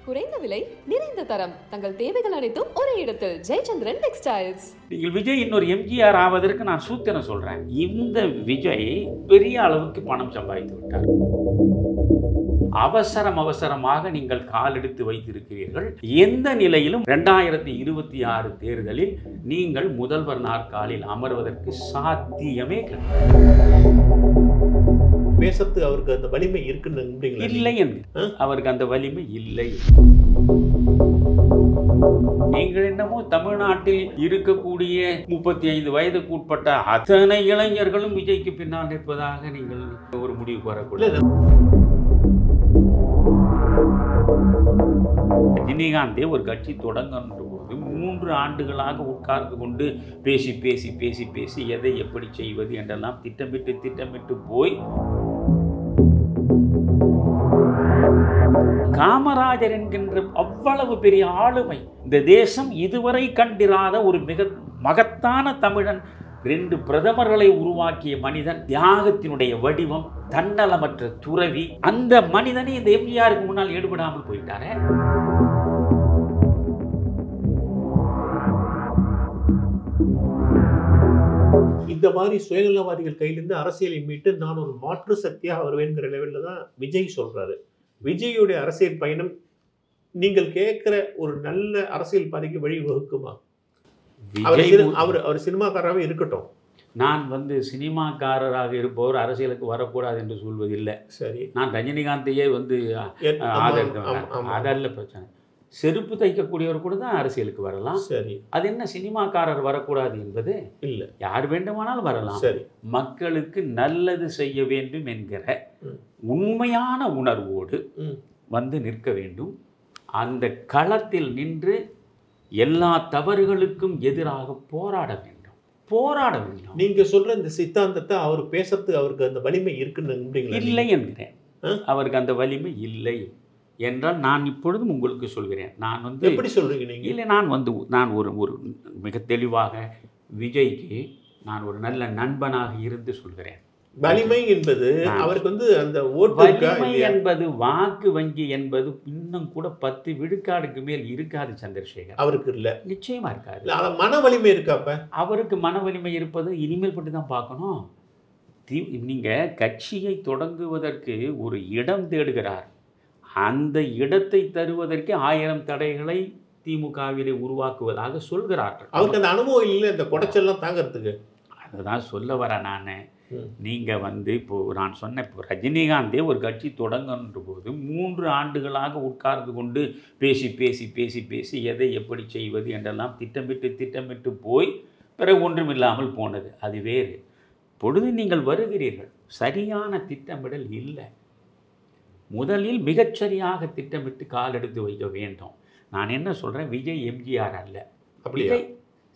குறைந்த விலை நிறைந்த தரம் தங்கள் தேவைகள் அனைத்தும் ஒரே இடத்தில் ஜெயச்சந்திரன் டெக்ஸ்டைல்ஸ். நீங்கள் விஜய் இன்னொரு எம்ஜிஆர் ஆவதற்கு நான் சூத்திரம் சொல்றேன். இந்த விஜய் பெரிய அளவுக்கு பணம் சம்பாதித்து விட்டார். அவசரமாக நீங்கள் கால் எடுத்து வைத்திருக்கிறீர்கள். எந்த நிலையிலும் 2026 தேர்தலில் நீங்கள் முதல்வர் நாற்காலில் அமர்வதற்கு சாத்தியமே பேசத்து அவருக்கு அந்த வலிமை இருக்குன்னு இல்லை என்று அவருக்கு அந்த வலிமை இல்லை. நீங்கள் என்னமோ தமிழ்நாட்டில் இருக்கக்கூடிய 35 வயதுக்கு உட்பட்ட அத்தனை இளைஞர்களும் விஜய்க்கு பின்னால் நிற்பதாக நீங்கள் ஒரு முடிவுக்கு வரக்கூடாது. ரஜினிகாந்தே ஒரு கட்சி தொடங்குகின்ற போது 3 ஆண்டுகளாக உட்கார்ந்து கொண்டு பேசி எதை எப்படி செய்வது என்றெல்லாம் திட்டமிட்டு போய் காமராஜர் என்கின்ற அவ்வளவு பெரிய ஆளுமை இந்த தேசம் இதுவரை கண்டிராத ஒரு மிக மகத்தான தமிழன், 2 பிரதமர்களை உருவாக்கிய மனிதன், தியாகத்தினுடைய வடிவம், தன்னலமற்ற துறவி, அந்த மனிதனை இந்த எம்ஜிஆருக்கு முன்னால் ஈடுபடாமல் போயிட்டாரே. இந்த மாதிரி சுயநலவாதிகள் கையிலிருந்து அரசியலை மீட்டு நான் ஒரு மாற்று சக்தியாக வருவேங்கிற லெவலில் தான் விஜய் சொல்றாரு. விஜயுடைய அரசியல் பயணம் நீங்கள் கேட்கிற ஒரு நல்ல அரசியல் பாதைக்கு வழி வகுக்குமா? அவர் சினிமாக்காரராகவே இருக்கட்டும். நான் சினிமாக்காரராக இருப்பவர் அரசியலுக்கு வரக்கூடாது என்று சொல்வதில்லை. சரி, நான் ரஜினிகாந்தையே அதல்ல பிரச்சனை. செருப்பு தைக்கக்கூடியவர் கூட தான் அரசியலுக்கு வரலாம். சரி, அது என்ன சினிமாக்காரர் வரக்கூடாது என்பது இல்லை. யார் வேண்டுமானாலும் வரலாம். சரி, மக்களுக்கு நல்லது செய்ய வேண்டும் என்கிற உண்மையான உணர்வோடு நிற்க வேண்டும். அந்த களத்தில் நின்று எல்லா தவறுகளுக்கும் எதிராக போராட வேண்டும். நீங்க சொல்ற இந்த சித்தாந்தத்தை அவர் பேசத்துக்கு அவருக்கு அந்த வலிமை இருக்குன்னு இல்லை என்கிறேன். அவருக்கு அந்த வலிமை இல்லை என்றால் நான் இப்பொழுதும் உங்களுக்கு சொல்கிறேன். நான் எப்படி சொல்றீங்க நீங்க? இல்லை, நான் ஒரு மிக தெளிவாக விஜய்க்கு நான் ஒரு நல்ல நண்பனாக இருந்து சொல்கிறேன். வலிமை என்பது அவருக்கு அந்த வலிமை என்பது வாக்கு வங்கி என்பது இன்னும் கூட 10 விழுக்காடுக்கு மேல் இருக்காது சந்திரசேகர். அவருக்கு இல்லை, நிச்சயமா இருக்காது. மன வலிமை இருக்காப்ப அவருக்கு மன வலிமை இருப்பது இனிமேல் பட்டு தான் பார்க்கணும். நீங்கள் கட்சியை தொடங்குவதற்கு ஒரு இடம் தேடுகிறார். அந்த இடத்தை தருவதற்கு 1000 தடைகளை திமுகவிலே உருவாக்குவதாக சொல்கிறார்கள். அவருக்கு அந்த அனுபவம் இல்லை இந்த குடைச்செல்லாம் தாங்கிறதுக்கு. அதுதான் சொல்ல வரேன் நான். நீங்கள் இப்போது நான் சொன்ன இப்போ ரஜினிகாந்தே ஒரு கட்சி தொடங்குன்ற போது 3 ஆண்டுகளாக உட்கார்ந்து கொண்டு பேசி எதை எப்படி செய்வது என்றெல்லாம் திட்டமிட்டு போய் பிறகு ஒன்றுமில்லாமல் போனது அது வேறு. பொழுது நீங்கள் வருகிறீர்கள், சரியான திட்டமிடல் இல்லை. முதலில் மிகச்சரியாக திட்டமிட்டு கால் எடுத்து வைக்க வேண்டும். நான் என்ன சொல்கிறேன், விஜய் எம்ஜிஆர் அல்ல. விஜய்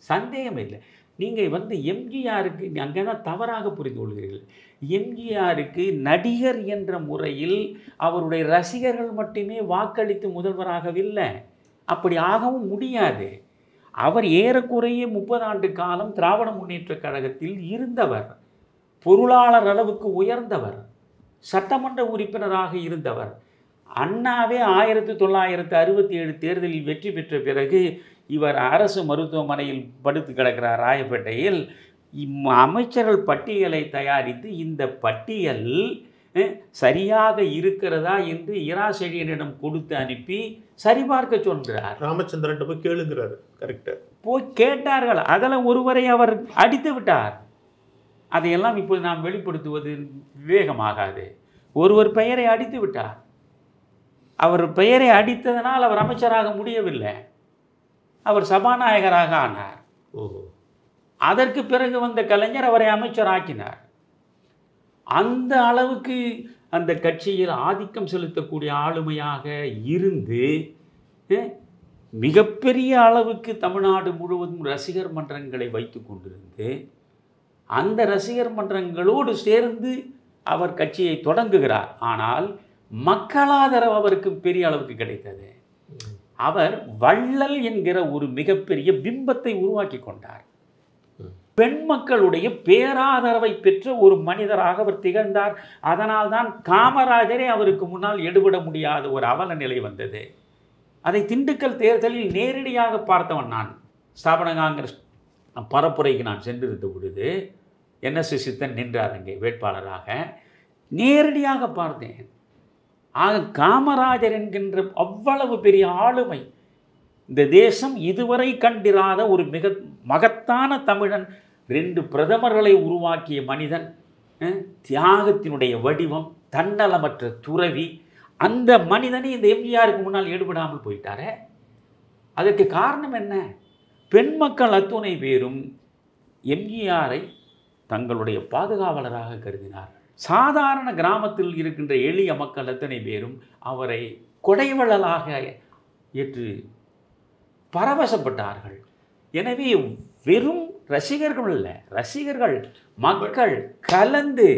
சந்தேகம் இல்லை. நீங்கள் எம்ஜிஆருக்கு அங்கே தான் தவறாக புரிந்து கொள்கிறீர்கள். எம்ஜிஆருக்கு நடிகர் என்ற முறையில் அவருடைய ரசிகர்கள் மட்டுமே வாக்களித்து முதல்வராகவில்லை. அப்படி ஆகவும் முடியாது. அவர் ஏறக்குறைய 30 ஆண்டு காலம் திராவிட முன்னேற்றக் கழகத்தில் இருந்தவர், பொருளாளர் அளவுக்கு உயர்ந்தவர், சட்டமன்ற உறுப்பினராக இருந்தவர். அண்ணாவே 1967 தேர்தலில் வெற்றி பெற்ற பிறகு இவர் அரசு மருத்துவமனையில் படுத்து கிடக்கிறார் ராயப்பேட்டையில். அமைச்சர்கள் பட்டியலை தயாரித்து இந்த பட்டியல் சரியாக இருக்கிறதா என்று இரா செழியனிடம் கொடுத்து அனுப்பி சரிபார்க்க சொல்கிறார். ராமச்சந்திரன் போய் கேளுங்கிறார். கரெக்டாக போய் கேட்டார்கள். அதில் ஒருவரை அவர் அடித்து விட்டார். அதையெல்லாம் இப்போது நாம் வெளிப்படுத்துவது விவேகமாகாது. ஒருவர் பெயரை அடித்து விட்டார். அவர் பெயரை அடித்ததனால் அவர் அமைச்சராக முடியவில்லை, அவர் சபாநாயகராக ஆனார். அதற்கு பிறகு வந்த கலைஞர் அவரை அமைச்சராக்கினார். அந்த அளவுக்கு அந்த கட்சியில் ஆதிக்கம் செலுத்தக்கூடிய ஆளுமையாக இருந்து மிகப்பெரிய அளவுக்கு தமிழ்நாடு முழுவதும் ரசிகர் மன்றங்களை வைத்து கொண்டிருந்து அந்த ரசிகர் மன்றங்களோடு சேர்ந்து அவர் கட்சியை தொடங்குகிறார். ஆனால் மக்களாதரவு அவருக்கு பெரிய அளவுக்கு கிடைத்தது. அவர் வள்ளல் என்கிற ஒரு மிகப்பெரிய பிம்பத்தை உருவாக்கி கொண்டார். பெண் மக்களுடைய பேராதரவை பெற்ற ஒரு மனிதராக அவர் திகழ்ந்தார். அதனால்தான் காமராஜரே அவருக்கு முன்னால் எடுபட முடியாத ஒரு அவல நிலை வந்தது. அதை திண்டுக்கல் தேர்தலில் நேரடியாக பார்த்தவன் நான். ஸ்தாபன காங்கிரஸ் பரப்புரைக்கு நான் சென்றிருந்த பொழுது NS சித்தன் நின்றார் அங்கே வேட்பாளராக. நேரடியாக பார்த்தேன். ஆக காமராஜர் என்கின்ற அவ்வளவு பெரிய ஆளுமை, இந்த தேசம் இதுவரை கண்டிராத ஒரு மிக மகத்தான தமிழன், 2 பிரதமர்களை உருவாக்கிய மனிதன், தியாகத்தினுடைய வடிவம், தன்னலமற்ற துறவி, அந்த மனிதனை இந்த எம்ஜிஆருக்கு முன்னால் ஈடுபடாமல் போயிட்டாரே. அதற்கு காரணம் என்ன? பெண் மக்கள் அத்துணை பேரும் எம்ஜிஆரை தங்களுடைய பாதுகாவலராக கருதினார்கள். சாதாரண கிராமத்தில் இருக்கின்ற எளிய மக்கள் அத்தனை பேரும் அவரை கொடைவள்ளலாக ஏற்று பரவசப்பட்டார்கள். எனவே வெறும் ரசிகர்கள் அல்ல, ரசிகர்கள் மக்கள் கலந்து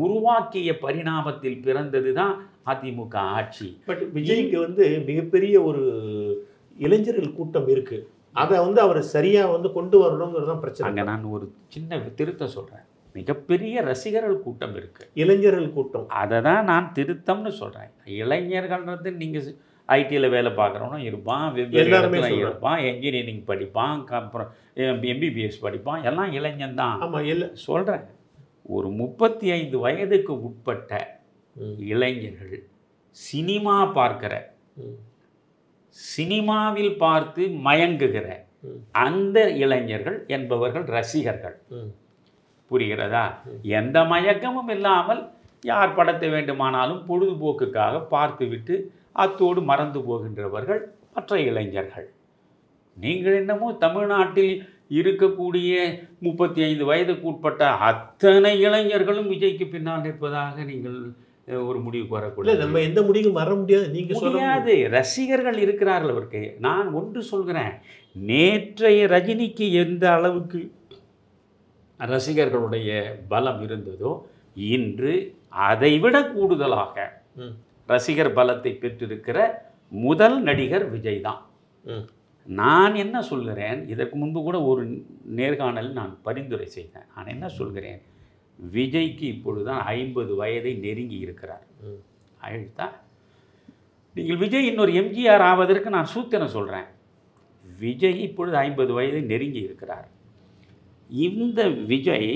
உருவாக்கிய பரிணாமத்தில் பிறந்தது தான் அதிமுக ஆட்சி. பட் விஜய்க்கு வந்து மிகப்பெரிய ஒரு இளைஞர்கள் கூட்டம் இருக்கு. அதை வந்து அவர் சரியா வந்து கொண்டு வரணுங்கிறது தான் பிரச்சனை. அங்கே நான் ஒரு சின்ன திருத்தம் சொல்கிறேன். மிகப்பெரிய ரசிகர்கள் கூட்டம் இருக்கு, இளைஞர்கள் கூட்டம். அதை தான் நான் திருத்தம்னு சொல்கிறேன். இளைஞர்கள்ன்றது நீங்கள் ஐடியில் வேலை பார்க்குறவனும் இருப்பான், எல்லாருமே இருப்பான், என்ஜினியரிங் படிப்பான், அப்புறம் MBBS படிப்பான், எல்லாம் இளைஞன் தான். ஆமாம் சொல்கிறேன். ஒரு 35 வயதுக்கு உட்பட்ட இளைஞர்கள் சினிமா பார்க்கிற, சினிமாவில் பார்த்து மயங்குகிற அந்த இளைஞர்கள் என்பவர்கள் ரசிகர்கள். புரிகிறதா? எந்த மயக்கமும் இல்லாமல் யார் படத்தை வேண்டுமானாலும் பொழுதுபோக்குக்காக பார்த்துவிட்டு அத்தோடு மறந்து போகின்றவர்கள் மற்ற இளைஞர்கள். நீங்கள் என்னமோ தமிழ்நாட்டில் இருக்கக்கூடிய 35 வயதுக்கு உட்பட்ட அத்தனை இளைஞர்களும் விஜய்க்கு பின்னால் நிற்பதாக நீங்கள் ஒரு முடிவுக்கு வரக்கூடாது. நம்ம எந்த முடிவும் வர முடியாது. நீங்கள் முடியாது. ரசிகர்கள் இருக்கிறார்கள் அவருக்கு. நான் ஒன்று சொல்கிறேன், நேற்றைய ரஜினிக்கு எந்த அளவுக்கு ரசிகர்களுடைய பலம் இருந்ததோ இன்று அதைவிட கூடுதலாக ரசிகர் பலத்தை பெற்றிருக்கிற முதல் நடிகர் விஜய் தான். நான் என்ன சொல்கிறேன், இதற்கு முன்பு கூட ஒரு நேர்காணல் நான் பரிந்துரை செய்தேன். நான் என்ன சொல்கிறேன், விஜய்க்கு இப்பொழுதுதான் 50 வயதை நெருங்கி இருக்கிறார். ஆயிடுதா? நீங்கள் விஜய் இன்னொரு எம்ஜிஆர் ஆவதற்கு நான் சூத்திரம் சொல்கிறேன். விஜய் இப்பொழுது 50 வயதை நெருங்கி இருக்கிறார். இந்த விஜய்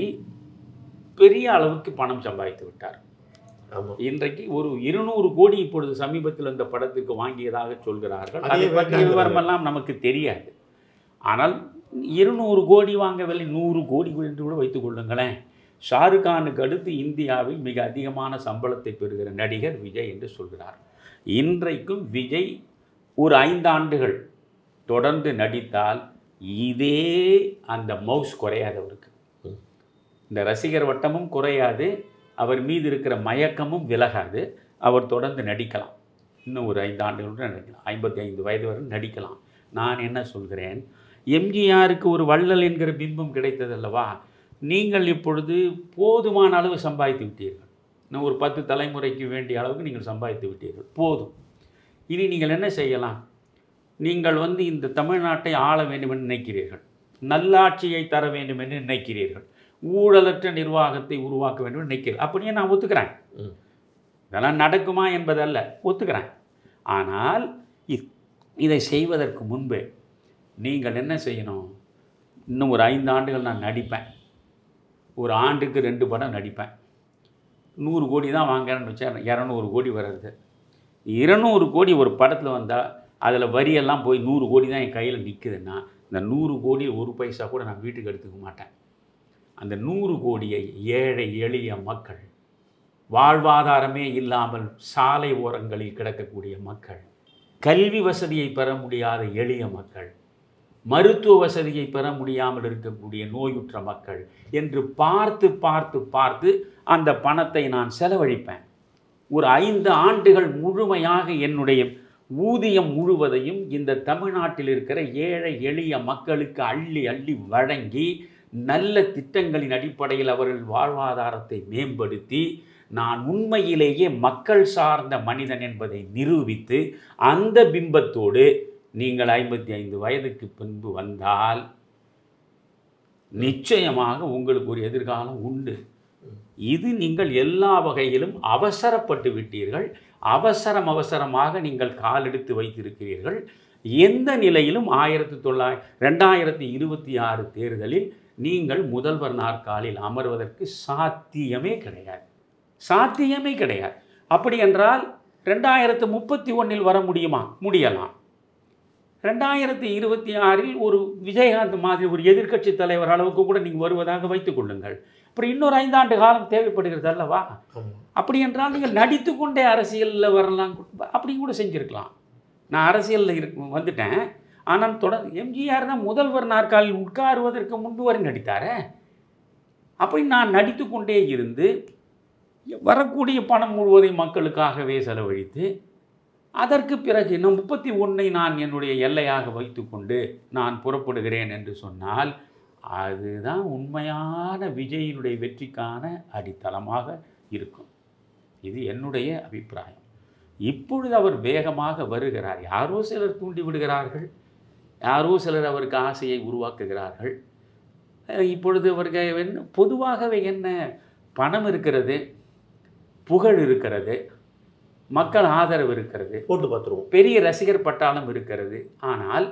பெரிய அளவுக்கு பணம் சம்பாதித்து விட்டார். இன்றைக்கு ஒரு 200 கோடி இப்பொழுது சமீபத்தில் இந்த படத்துக்கு வாங்கியதாக சொல்கிறார்கள். அதை பற்றிய விவரமெல்லாம் நமக்கு தெரியாது. ஆனால் 200 கோடி வாங்கவில்லை, 100 கோடி என்று கூட வைத்துக் கொள்ளுங்களேன். ஷாருக்கானுக்கு அடுத்து இந்தியாவில் மிக அதிகமான சம்பளத்தை பெறுகிற நடிகர் விஜய் என்று சொல்கிறார். இன்றைக்கும் விஜய் ஒரு 5 ஆண்டுகள் தொடர்ந்து நடித்தால் இதே அந்த மவுஸ் குறையாது அவருக்கு. இந்த ரசிகர் வட்டமும் குறையாது, அவர் மீது இருக்கிற மயக்கமும் விலகாது. அவர் தொடர்ந்து நடிக்கலாம். இன்னும் ஒரு 5 ஆண்டுகள் நடிக்கலாம். 55 வயது வரை நடிக்கலாம். நான் என்ன சொல்கிறேன், எம்ஜிஆருக்கு ஒரு வள்ளல் என்கிற பிம்பம் கிடைத்தது அல்லவா? நீங்கள் இப்பொழுது போதுமான அளவு சம்பாதித்து விட்டீர்கள். இன்னும் ஒரு 10 தலைமுறைக்கு வேண்டிய அளவுக்கு நீங்கள் சம்பாதித்து விட்டீர்கள், போதும். இனி நீங்கள் என்ன செய்யலாம்? நீங்கள் இந்த தமிழ்நாட்டை ஆள வேண்டும் என்று நினைக்கிறீர்கள், நல்லாட்சியை தர வேண்டும் என்று நினைக்கிறீர்கள், ஊழலற்ற நிர்வாகத்தை உருவாக்க வேண்டும் என்று நினைக்கிறீர்கள். அப்படியே நான் ஒத்துக்கிறேன். இதெல்லாம் நடக்குமா என்பதல்ல, ஒத்துக்கிறேன். ஆனால் இதை செய்வதற்கு முன்பு நீங்கள் என்ன செய்யணும்? இன்னும் ஒரு 5 ஆண்டுகள் நான் நடிப்பேன், ஒரு ஆண்டுக்கு 2 படம் நடிப்பேன், 100 கோடி தான் வாங்குறேன்னு வச்சா 200 கோடி வர்றது. 200 கோடி ஒரு படத்தில் வந்தால் அதில் வரியெல்லாம் போய் 100 கோடி தான் என் கையில் நிற்குதுன்னா, இந்த 100 கோடி ஒரு பைசா கூட நான் வீட்டுக்கு எடுத்துக்க மாட்டேன். அந்த 100 கோடியை ஏழை எளிய மக்கள், வாழ்வாதாரமே இல்லாமல் சாலை ஓரங்களில் கிடக்கக்கூடிய மக்கள், கல்வி வசதியை பெற முடியாத எளிய மக்கள், மருத்துவ வசதியை பெற முடியாமல் இருக்கக்கூடிய நோயுற்ற மக்கள் என்று பார்த்து பார்த்து பார்த்து அந்த பணத்தை நான் செலவழிப்பேன். ஒரு 5 ஆண்டுகள் முழுமையாக என்னுடைய ஊதியம் முழுவதையும் இந்த தமிழ்நாட்டில் இருக்கிற ஏழை எளிய மக்களுக்கு அள்ளி அள்ளி வழங்கி நல்ல திட்டங்களின் அடிப்படையில் அவர்கள் வாழ்வாதாரத்தை மேம்படுத்தி நான் உண்மையிலேயே மக்கள் சார்ந்த மனிதன் என்பதை நிரூபித்து அந்த பிம்பத்தோடு நீங்கள் 55 வயதுக்கு பின்பு வந்தால் நிச்சயமாக உங்களுக்கு ஒரு எதிர்காலம் உண்டு. இது நீங்கள் எல்லா வகையிலும் அவசரப்பட்டு விட்டீர்கள். அவசரமாக நீங்கள் காலெடுத்து வைத்திருக்கிறீர்கள். எந்த நிலையிலும் 2026 தேர்தலில் நீங்கள் முதல்வர் நாற்காலில் அமர்வதற்கு சாத்தியமே கிடையாது. அப்படி என்றால் 2031 வர முடியுமா? முடியலாம். 2026 ஒரு விஜயகாந்த் மாதிரி ஒரு எதிர்க்கட்சி தலைவர் அளவுக்கு கூட நீங்கள் வருவதாக வைத்துக் கொள்ளுங்கள். அப்புறம் இன்னொரு 5 ஆண்டு காலம் தேவைப்படுகிறது அல்லவா? அப்படி என்றால் நீங்கள் நடித்து கொண்டே அரசியலில் வரலாம், அப்படி கூட செஞ்சுருக்கலாம். நான் அரசியலில் வந்துட்டேன், ஆனால் எம்ஜிஆர் தான் முதல்வர் நாற்காலில் உட்காருவதற்கு முன்பு வரை நடித்தாரே. அப்படி நான் நடித்து கொண்டே இருந்து வரக்கூடிய பணம் முழுவதையும் மக்களுக்காகவே செலவழித்து அதற்கு பிறகு இன்னும் 31 நான் என்னுடைய எல்லையாக வைத்துக்கொண்டு நான் புறப்படுகிறேன் என்று சொன்னால் அதுதான் உண்மையான விஜயினுடைய வெற்றிக்கான அடித்தளமாக இருக்கும். இது என்னுடைய அபிப்பிராயம். இப்பொழுது அவர் வேகமாக வருகிறார். யாரோ சிலர் தூண்டி விடுகிறார்கள், யாரோ சிலர் அவருக்கு ஆசையை உருவாக்குகிறார்கள். இப்பொழுது அவருக்கு பொதுவாகவே என்ன, பணம் இருக்கிறது, புகழ் இருக்கிறது, மக்கள் ஆதரவு இருக்கிறது, போட்டு பார்த்துருவோம், பெரிய ரசிகர் பட்டாளம் இருக்கிறது. ஆனால்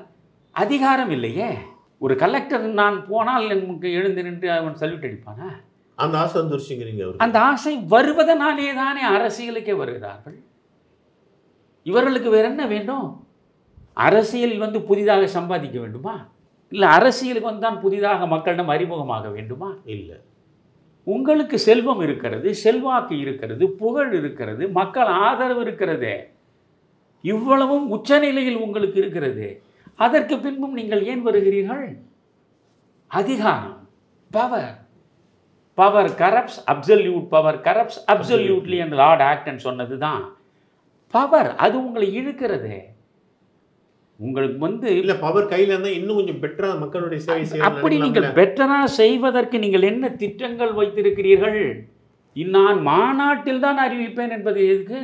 அதிகாரம் இல்லையே. ஒரு கலெக்டர் நான் போனால் எனக்கு எழுந்து நின்று அவன் சல்யூட் அடிப்பானா? அந்த ஆசை வந்துருச்சுங்கிறீங்க. அந்த ஆசை வருவதனாலே தானே அரசியலுக்கே வருகிறார்கள். இவர்களுக்கு வேற என்ன வேண்டும்? அரசியல் புதிதாக சம்பாதிக்க வேண்டுமா? இல்லை அரசியலுக்கு தான் புதிதாக மக்களிடம் அறிமுகமாக வேண்டுமா? இல்லை. உங்களுக்கு செல்வம் இருக்கிறது, செல்வாக்கு இருக்கிறது, புகழ் இருக்கிறது, மக்கள் ஆதரவு இருக்கிறது, இவ்வளவும் உச்சநிலையில் உங்களுக்கு இருக்கிறது. அதற்கு பின்பும் நீங்கள் ஏன் வருகிறீர்கள்? அதிகாரம், power corrupts, absolute power corrupts absolutely என்று லார்ட் ஆக்டன் சொன்னது தான் பவர். அது உங்களை இழுக்கிறது. உங்களுக்கு இல்ல பவர் கையில இருந்தா இன்னும் கொஞ்சம் பெட்டரா மக்களுடைய சேவை செய்யலாம். அப்படி நீங்கள் பெட்டரா செய்வதற்கு நீங்கள் என்ன திட்டங்கள் வைத்திருக்கிறீர்கள்? நான் மாநாட்டில் தான் அறிவிப்பேன் என்பது எதுக்கு?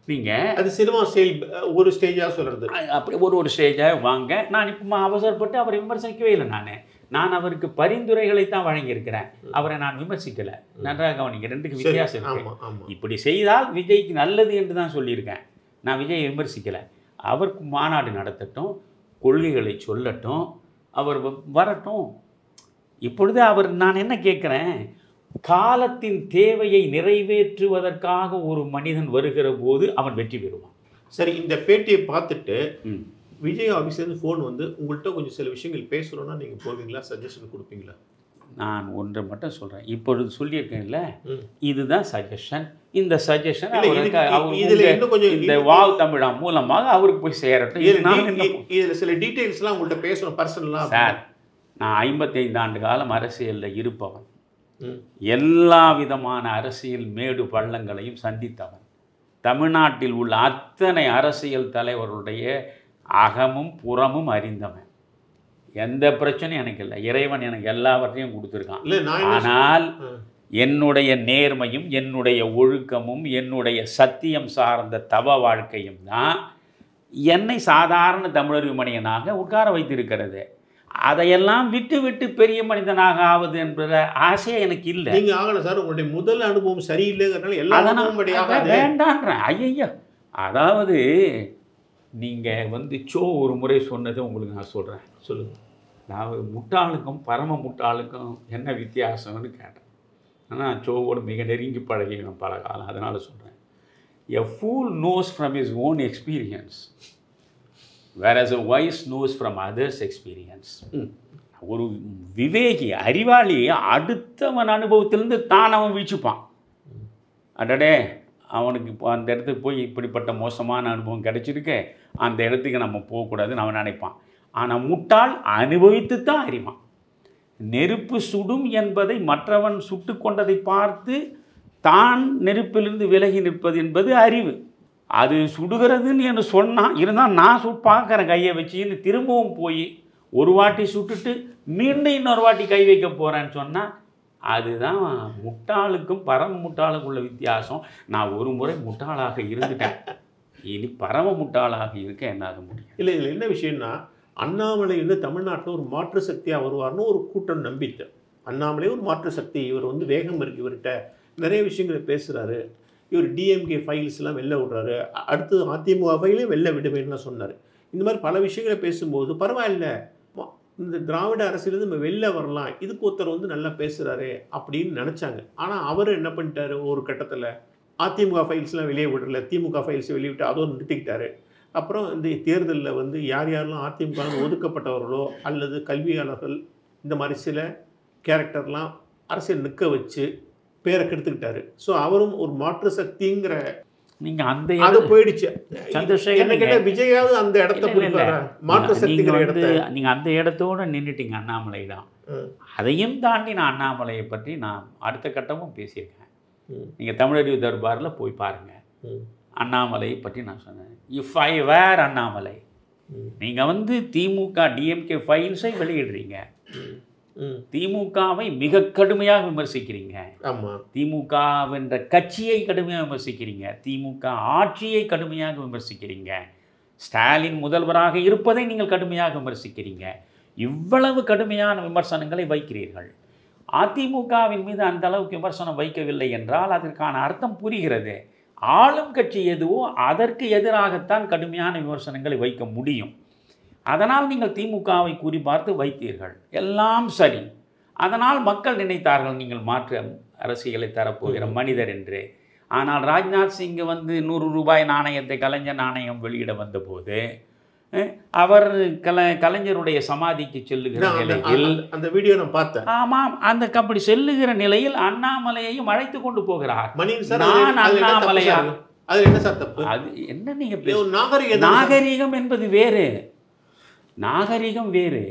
நீங்க அது சினிமா ஸ்டைல் ஒரு ஸ்டேஜா சொல்றது. அப்படி ஒரு ஸ்டேஜாக வாங்க. நான் இப்போ அவசரப்பட்டு அவரை விமர்சிக்கவே இல்லை. நான் அவருக்கு பரிந்துரைகளை தான் வழங்கியிருக்கிறேன், அவரை நான் விமர்சிக்கலை. நன்றாக கவனிங்க, ரெண்டுக்கு வித்தியாசம் இருக்கு. இப்படி செய்தால் விஜய்க்கு நல்லது என்று தான் சொல்லியிருக்கேன். நான் விஜயை விமர்சிக்கலை. அவருக்கு மாநாடு நடத்தட்டும், கொள்கைகளை சொல்லட்டும், அவர் வரட்டும். இப்பொழுது நான் என்ன கேட்குறேன், காலத்தின் தேவையை நிறைவேற்றுவதற்காக ஒரு மனிதன் வருகிற போது அவன் வெற்றி பெறுவான். சரி, இந்த பேட்டியை பார்த்துட்டு விஜய் ஆஃபீஸ்லேருந்து ஃபோன் உங்கள்கிட்ட கொஞ்சம் சில விஷயங்கள் பேசணும்னா நீங்கள் போவீங்களா? சஜஷன் கொடுப்பீங்களா? நான் ஒன்றை மட்டும் சொல்கிறேன். இப்பொழுது சொல்லியிருக்கேன்ல, இதுதான் சஜஷன். இந்த சஜஷன் இந்த வாவ் தமிழா மூலமாக அவருக்கு போய் சேரட்டும். இதில் சில டீட்டெயில்ஸ்லாம் உங்கள்கிட்ட பேசணும் பர்சனலாக. சார், நான் 55 ஆண்டு காலம் அரசியலில் இருப்பவன், எல்லா விதமான அரசியல் மேடு பள்ளங்களையும் சந்தித்தவன், தமிழ்நாட்டில் உள்ள அத்தனை அரசியல் தலைவர்களுடைய அகமும் புறமும் அறிந்தவன். எந்த பிரச்சனையும் எனக்கு இல்லை. இறைவன் எனக்கு எல்லாவற்றையும் கொடுத்துருக்கான். ஆனால் என்னுடைய நேர்மையும் என்னுடைய ஒழுக்கமும் என்னுடைய சத்தியம் சார்ந்த தவ வாழ்க்கையும் தான் என்னை சாதாரண தமிழறிவு மனிதனாக உட்கார வைத்திருக்கிறது. அதையெல்லாம் விட்டு விட்டு பெரிய மனிதனாக ஆவது என்ற ஆசை எனக்கு இல்லை. நீங்கள் ஆகணும் சார், உங்களுடைய முதல் அனுபவம் சரியில்லைங்கிறதுனால எல்லா வேண்டான்றேன். ஐயா, அதாவது நீங்கள் சோ ஒரு முறை சொன்னதை உங்களுக்கு நான் சொல்கிறேன். சொல்லுங்கள். அதாவது முட்டாளுக்கும் பரம முட்டாளுக்கும் என்ன வித்தியாசம்னு கேட்டேன். ஆனால் சோவோடு மிக நெருங்கி பழகினோம் பல காலம், அதனால் சொல்கிறேன். A fool knows from his own experience, whereas a wise knows from others experience. ஒரு விவேகி அறிவாளி அடுத்தவன் அனுபவத்திலிருந்து தான் அவன் வீழ்ச்சிப்பான். அடடே, அவனுக்கு இப்போ அந்த இடத்துக்கு போய் இப்படிப்பட்ட மோசமான அனுபவம் கிடைச்சிருக்கு, அந்த இடத்துக்கு நம்ம போகக்கூடாதுன்னு அவன் நினைப்பான். ஆனால் முட்டாள் அனுபவித்து தான் அறிவான். நெருப்பு சுடும் என்பதை மற்றவன் சுட்டு கொண்டதை பார்த்து தான் நெருப்பிலிருந்து விலகி நிற்பது என்பது அறிவு. அது சுடுகிறதுன்னு என்று சொன்னால் இருந்தால் நான் பார்க்குறேன் கையை வச்சுன்னு திரும்பவும் போய் ஒரு வாட்டி சுட்டுட்டு மீண்டும் இன்னொரு வாட்டி கை வைக்க போகிறேன்னு சொன்னால் அதுதான் முட்டாளுக்கும் பரம முட்டாளுக்கும் உள்ள வித்தியாசம். நான் ஒரு முறை முட்டாளாக இருந்துட்டேன், இனி பரம முட்டாளாக இருக்க என்னால் முடியும். இல்லை, இதில் என்ன விஷயம்னா, அண்ணாமலை தமிழ்நாட்டில் ஒரு மாற்று சக்தியாக வருவார்னு ஒரு கூட்டம் நம்பிட்டு, அண்ணாமலை ஒரு மாற்று சக்தி, இவர் வேகம் இருக்குது, இவர்கிட்ட நிறைய விஷயங்களை பேசுகிறாரு, இவர் டிஎம்கே ஃபைல்ஸ்லாம் வெளில விடுறாரு, அடுத்து அதிமுக ஃபைலையும் வெளில விடுவேன்லாம் சொன்னார். இந்த மாதிரி பல விஷயங்களை பேசும்போது பரவாயில்ல, இந்த திராவிட அரசியலேருந்து நம்ம வெளில வரலாம், இதுக்கு ஒருத்தர் வந்து நல்லா பேசுகிறாரு அப்படின்னு நினச்சாங்க. ஆனால் அவர் என்ன பண்ணிட்டாரு, ஒரு கட்டத்தில் அதிமுக ஃபைல்ஸ்லாம் வெளியே விடல, திமுக ஃபைல்ஸ் வெளியிட்டு அதோடு நிறுத்திக்கிட்டாரு. அப்புறம் இந்த தேர்தலில் வந்து யார் யாரெல்லாம் அதிமுக ஒதுக்கப்பட்டவர்களோ அல்லது கல்வியாளர்கள் இந்த மாதிரி சில கேரக்டர்லாம் அரசியல் நிற்க வச்சு பேரை கெடுத்துக்கிட்டாரு. ஸோ அவரும் ஒரு மாற்று சக்திங்கிற நீங்க அந்த அது போயிடுச்சு. சந்திரசேகர் விஜயாவது அந்த இடத்த பிடிப்பாரா, மாற்று சக்திங்கிற இடத்த? நீங்க அந்த இடத்தோட நின்றுட்டீங்க, அண்ணாமலை தான். அதையும் தாண்டி நான் அண்ணாமலையை பற்றி நான் அடுத்த கட்டமும் பேசியிருக்கேன். நீங்க தமிழறிவு தர்பாரில் போய் பாருங்க, அண்ணாமலையை பற்றி நான் சொன்னேன். இஃப் ஐ வேர் அண்ணாமலை, நீங்க வந்து திமுக டிஎம்கே ஃபைல்ஸை வெளியிடுறீங்க, திமுகவை மிக கடுமையாக விமர்சிக்கிறீங்க, திமுகவென்ற கட்சியை கடுமையாக விமர்சிக்கிறீங்க, திமுக ஆட்சியை கடுமையாக விமர்சிக்கிறீங்க, ஸ்டாலின் முதல்வராக இருப்பதை நீங்கள் கடுமையாக விமர்சிக்கிறீங்க. இவ்வளவு கடுமையான விமர்சனங்களை வைக்கிறீர்கள். அதிமுகவின் மீது அந்த அளவுக்கு விமர்சனம் வைக்கவில்லை என்றால் அதற்கான அர்த்தம் புரிகிறது. ஆளும் கட்சி எதுவோ அதற்கு எதிராகத்தான் கடுமையான விமர்சனங்களை வைக்க முடியும். அதனால் நீங்கள் திமுகவை குறிப்பார்த்து வைத்தீர்கள், எல்லாம் சரி. அதனால் மக்கள் நினைத்தார்கள் நீங்கள் மாற்று அரசியலை தரப்போகிற மனிதர் என்று. ஆனால் ராஜ்நாத் சிங் வந்து 100 ரூபாய் நாணயத்தை கலைஞர் நாணயம் வெளியிட வந்தபோது அவர் கலைஞருடைய சமாதிக்கு செல்லுகிற நிலையில் அந்த வீடியோ நான் பார்த்தேன். ஆமாம், அந்த அப்படி செல்லுகிற நிலையில் அண்ணாமலையையும் அழைத்து கொண்டு போகிறார். நான் அண்ணாமலையா, அது என்ன சார் தப்பு? அது என்ன நீங்க நாகரிகம் என்பது வேறு, நாகரிகம் வேறு.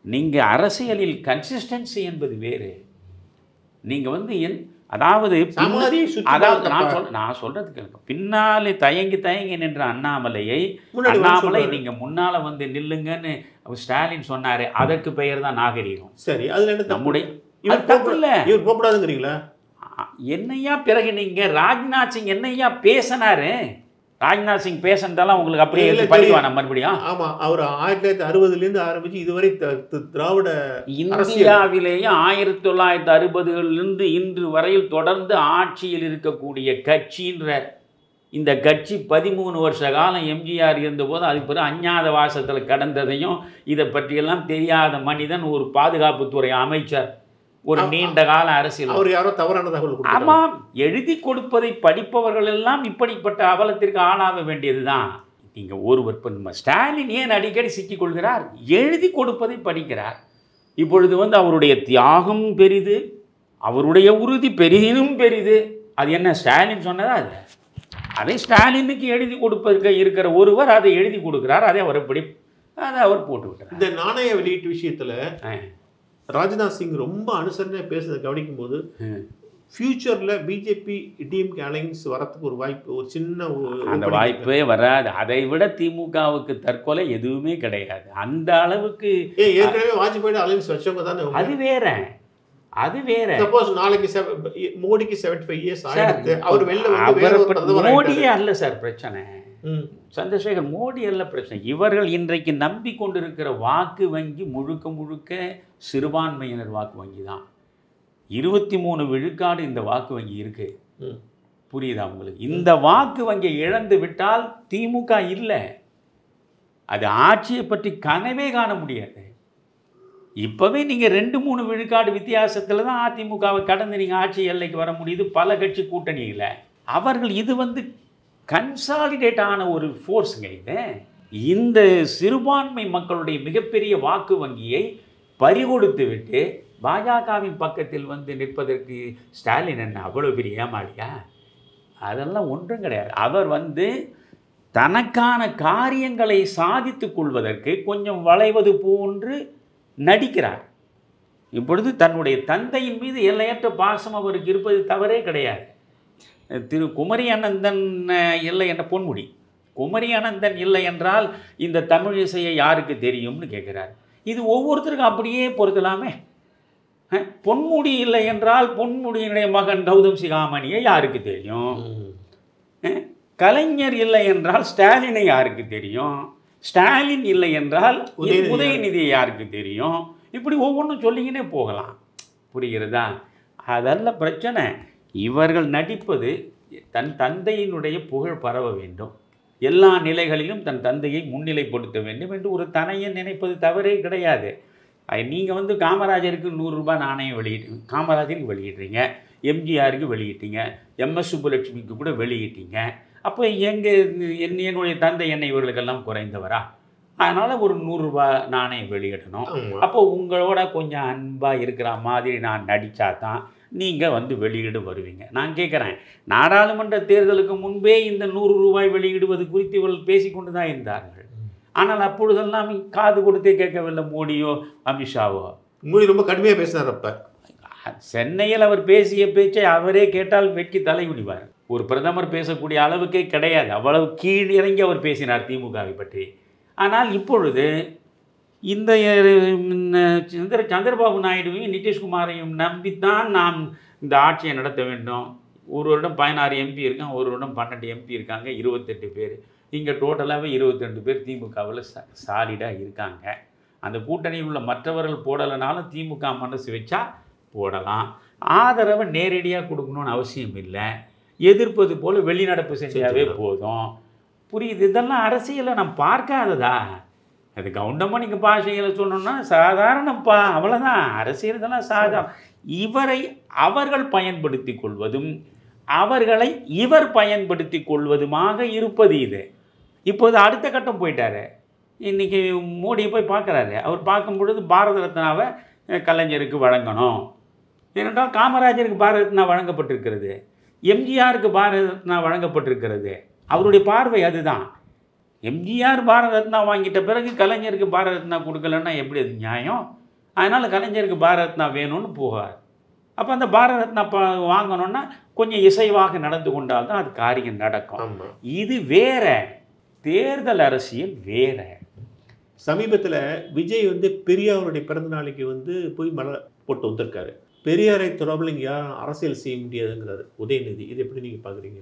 நீங்க அரசியலில் கன்சிஸ்டன்சி என்பது வேறு. நீங்க வந்து அதாவது நான் சொல்றதுக்கு பின்னாலே தயங்கி நின்ற அண்ணாமலை நீங்க முன்னால வந்து நில்லுங்கன்னு ஸ்டாலின் சொன்னாரு. அதற்கு பெயர் தான் நாகரிகம். சரி, அதுல நம்முடைய என்னையா பிறகு நீங்க ராஜ்நாத் சிங் என்னையா பேசினாரு? ராஜ்நாத் சிங் பேசுனதெல்லாம் உங்களுக்கு அப்படியே படிவான மறுபடியும். ஆமா, அவர் 1960 ஆரம்பிச்சு இதுவரை திராவிட இந்தியாவிலேயே 1960 இன்று வரையில் தொடர்ந்து ஆட்சியில் இருக்கக்கூடிய கட்சின்ற இந்த கட்சி 13 வருஷ காலம் எம்ஜிஆர் இருந்தபோது அதுக்கு பிறகு அஞ்ஞாத வாசத்தில் கடந்ததையும் இதை பற்றியெல்லாம் தெரியாத மனிதன் ஒரு பாதுகாப்புத்துறை அமைச்சர், ஒரு நீண்ட கால அரசியல். அவர் யாரோ தவறான தகவல். ஆமாம், எழுதி கொடுப்பதை படிப்பவர்கள் எல்லாம் இப்படிப்பட்ட அவலத்திற்கு ஆளாக வேண்டியதுதான். நீங்கள் ஒருவர் நம்ம ஸ்டாலின் ஏன் அடிக்கடி சிக்கிக்கொள்கிறார்? எழுதி கொடுப்பதை படிக்கிறார். இப்பொழுது வந்து அவருடைய தியாகம் பெரிது, அவருடைய உறுதி பெரிதும் பெரிது. அது என்ன ஸ்டாலின் சொன்னதா? அது அதை ஸ்டாலினுக்கு எழுதி கொடுப்பதற்கு இருக்கிற ஒருவர் அதை எழுதி கொடுக்கிறார். அதை அவர் போட்டு விட்டார். இந்த நாணய வெளியீட்டு விஷயத்தில் ராஜ்நாத் சிங் ரொம்ப அனுசரணையாக பேசுறதை கவனிக்கும் போது ஃபியூச்சரில் பிஜேபி டிஎம்கே அலைன்ஸ் வரத்துக்கு ஒரு வாய்ப்பு, ஒரு சின்ன அந்த வாய்ப்பே வராது. அதை விட திமுகவுக்கு தற்கொலை எதுவுமே கிடையாது. அந்த அளவுக்கு ஏற்கனவே வாஜ்பாய் அலைன்ஸ் வச்சவங்க தானே. அது வேற. சப்போஸ் நாளைக்கு மோடிக்கு 75 இயர்ஸ் ஆயிடுது, அவர் வெளில மோடியே அல்ல சார் பிரச்சனை. சந்திரசேகர் மோடி அல்ல பிரச்சனை. இவர்கள் இன்றைக்கு நம்பிக்கொண்டிருக்கிற வாக்கு வங்கி முழுக்க சிறுபான்மையினர் வாக்கு வங்கி தான். 23 விழுக்காடு இந்த வாக்கு வங்கி இருக்கு. புரியுதா உங்களுக்கு? இந்த வாக்கு வங்கியை இழந்து விட்டால் திமுக இல்லை, அது ஆட்சியை பற்றி கனவே காண முடியாது. இப்போவே நீங்கள் 2-3 விழுக்காடு வித்தியாசத்தில் தான் அதிமுகவை கடந்து நீங்கள் ஆட்சி எல்லைக்கு வர முடியுது பல கட்சி கூட்டணியில். அவர்கள் இது வந்து கன்சாலிடேட் ஆன ஒரு ஃபோர்ஸுங்க. இது இந்த சிறுபான்மை மக்களுடைய மிகப்பெரிய வாக்கு வங்கியை பறிகொடுத்து விட்டு பாஜகவின் பக்கத்தில் வந்து நிற்பதற்கு ஸ்டாலின் என்ன அவ்வளோ பெரிய ஏமாளியா? அதெல்லாம் ஒன்றும் கிடையாது. அவர் வந்து தனக்கான காரியங்களை சாதித்து கொள்வதற்கு கொஞ்சம் வளைவது போன்று நடிக்கிறார். இப்பொழுது தன்னுடைய தந்தையின் மீது எல்லையற்ற பாசம் அவருக்கு இருப்பது தவறே கிடையாது. திரு குமரி அனந்தன் இல்லை என்ற பொன்முடி, குமரி அனந்தன் இல்லை என்றால் இந்த தமிழ் இசையை யாருக்கு தெரியும்னு கேட்குறார். இது ஒவ்வொருத்தருக்கும் அப்படியே பொறுத்தலாமே. பொன்முடி இல்லை என்றால் பொன்முடியினுடைய மகன் கௌதம் சிகாமணியை யாருக்கு தெரியும்? கலைஞர் இல்லை என்றால் ஸ்டாலினை யாருக்கு தெரியும்? ஸ்டாலின் இல்லை என்றால் உதயநிதியை யாருக்கு தெரியும்? இப்படி ஒவ்வொன்றும் சொல்லிக்கினே போகலாம். புரிகிறதா? அதல்ல பிரச்சனை. இவர்கள் நடிப்பது தன் தந்தையினுடைய புகழ் பரவ வேண்டும், எல்லா நிலைகளிலும் தன் தந்தையை முன்னிலைப்படுத்த வேண்டும் என்று ஒரு தனையன் நினைப்பது தவறே கிடையாது. நீங்கள் வந்து காமராஜருக்கு 100 ரூபாய் நாணயம் காமராஜருக்கு வெளியிடுறீங்க, எம்ஜிஆருக்கு வெளியிட்டீங்க, MS சுப்புலட்சுமிக்கு கூட வெளியிட்டீங்க. அப்போ என்னுடைய தந்தை என்னை இவர்களுக்கெல்லாம் குறைந்தவரா? அதனால் ஒரு 100 ரூபாய் நாணயம் வெளியிடணும். அப்போ உங்களோட கொஞ்சம் அன்பாக இருக்கிற மாதிரி நான் நடித்தா தான் நீங்கள் வந்து வெளியீடு வருவீங்க. நான் கேட்குறேன், நாடாளுமன்ற தேர்தலுக்கு முன்பே இந்த 100 ரூபாய் வெளியிடுவது குறித்து இவர்கள் பேசிக்கொண்டு தான் இருந்தார்கள். ஆனால் அப்பொழுதெல்லாம் காது கொடுத்தே கேட்கவில்லை மோடியோ அமித்ஷாவோ. மோடி ரொம்ப கடுமையாக பேசினார். அப்போ சென்னையில் அவர் பேசிய பேச்சை அவரே கேட்டால் வெட்கி தலைகுனிவார். ஒரு பிரதமர் பேசக்கூடிய அளவுக்கே கிடையாது, அவ்வளவு கீழ் இறங்கி அவர் பேசினார் திமுகவை பற்றி. ஆனால் இப்பொழுது இந்த சந்திரபாபு நாயுடுவையும் நிதிஷ்குமாரையும் நம்பித்தான் நாம் இந்த ஆட்சியை நடத்த வேண்டும். ஒரு வருடம் 16 MP இருக்காங்க, ஒரு வருடம் 12 MP இருக்காங்க, 28 பேர். இங்கே டோட்டலாகவே 22 பேர் திமுகவில் சாலிடாக இருக்காங்க. அந்த கூட்டணியில் உள்ள மற்றவர்கள் போடலைனாலும் திமுக மனசு வச்சா போடலாம். ஆதரவை நேரடியாக கொடுக்கணும்னு அவசியம் இல்லை, எதிர்ப்பது போல் வெளிநடப்பு செஞ்சாவே போதும். புரியுது? இதெல்லாம் அரசியலை நான் பார்க்காததா? அது கவுண்டமாக நீங்கள் பாஷைகளை சொல்லணும்னா சாதாரணப்பா, அவ்வளோதான். அரசியல் இதெல்லாம் சாதாரணம். இவரை அவர்கள் பயன்படுத்தி கொள்வதும் அவர்களை இவர் பயன்படுத்தி கொள்வதுமாக இருப்பது இது. இப்போது அடுத்த கட்டம் போயிட்டார். இன்றைக்கி மோடியை போய் பார்க்குறாரு. அவர் பார்க்கும் பொழுது பாரத ரத்னாவை கலைஞருக்கு வழங்கணும். ஏனென்றால் காமராஜருக்கு பாரத ரத்னா வழங்கப்பட்டிருக்கிறது, எம்ஜிஆருக்கு பாரத ரத்னா வழங்கப்பட்டிருக்கிறது. அவருடைய பார்வை அதுதான். எம்ஜிஆர் பாரத ரத்னா வாங்கிட்ட பிறகு கலைஞருக்கு பாரத ரத்னா கொடுக்கலன்னா எப்படி அது நியாயம்? அதனால் கலைஞருக்கு பாரத ரத்னா வேணும்னு போவார். அப்போ அந்த பாரத ரத்னா வாங்கணுன்னா கொஞ்சம் இசைவாக நடந்து கொண்டால்தான் அது காரியம் நடக்கும். இது வேற, தேர்தல் அரசியல் வேற. சமீபத்தில் விஜய் வந்து பெரியாருடைய பிறந்த நாளைக்கு வந்து போய் மலர் போட்டு வந்திருக்காரு. பெரியாரை தொடர்பில் இங்கே யாரும் அரசியல் செய்ய முடியாதுங்கிறாரு உதயநிதி. இது எப்படி நீங்கள் பார்க்குறீங்க?